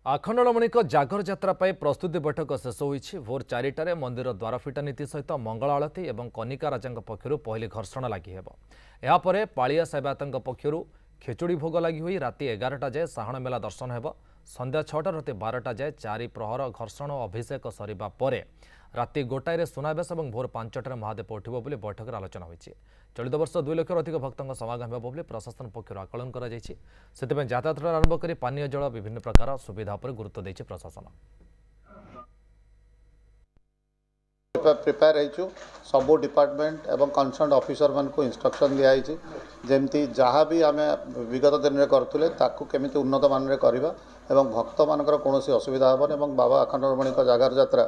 आखंडलमणि जागर यात्रा प्रस्तुति बैठक शेष होईछि। भोर 4टार मंदिर द्वार फिटा नीति सहित मंगल आलती और कनिका राजा पक्षर पहली घर्षण लगी यापर पालिया सेवायत पक्षर खेचुड़ी भोग लगी हुई राति 11टा जाए साहण मेला दर्शन हो। संध्या 6टा राति 12टा जाए 4 प्रहर घर्षण और अभिषेक सरिबा परे राति 1टार सुनावेश और भोर 5टार महादेव उठिब बोली बैठक में आलोचना होईछि। चलित वर्ष 2 लाख अधिक भक्तों समागम हो बोली प्रशासन पक्षर आकलन कर यातायात आरंभ कर पानीय जल विभिन्न प्रकार सुविधा पर गुरुत्व देछि प्रशासन। प्रिपेयर हो सबो डिपार्टमेंट एवं कंसर्न ऑफिसर मान को इंस्ट्रक्शन दिखाई जमती जहाँ भी आम विगत दिन में करूँ ताकू केमी उन्नत मान करवा एवं भक्त मानकर कौन असुविधा हेबन एवं बाबा आखंडलमणि जागर यात्रा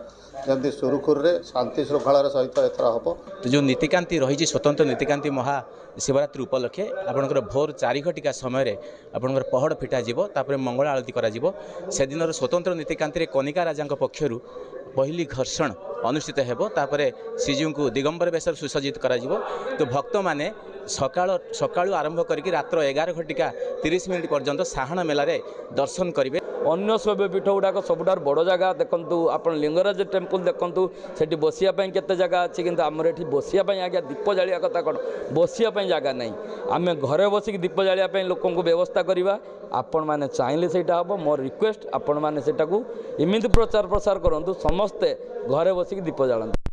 जमी सुरुखुर रे शांति श्रृंखलार सहित एथर हम। तो जो नीतिकांति रही स्वतंत्र नीतिकांति महाशिवरात्रि उपलक्षे आपंकर भोर 4 घटिका समय आपंकर पहड़ फिटा तापर मंगल आरती से दिन स्वतंत्र नीतिकांति कनिका राजा पक्षर पहली घर्षण अनुष्ठित होतापर श्रीजीव को दिगंबर बेश सुसज्जित कर तो भक्त मैंने सकाळु आरंभ करके रात्र 11 घटिका 30 मिनिट पर्यंत साहण मेलारे दर्शन करेंगे। अन्य शैवपीठ गुड़ाक सबुठार बड़ जगह देखूँ आप लिंगराज टेम्पल देखूँ से बसिया केते जगह अच्छी कि आमर ये बसिया आज्ञा दीप जालिया कथा कौन बसिया जगह नहीं आम घरे बसिक दीप जालिया लोक व्यवस्था करवा आपण मैंने चाहिए से हम मोर रिक्वेस्ट आपण मैंने एमती प्रचार प्रसार करूँ समस्ते घरे बसिक दीप जालते।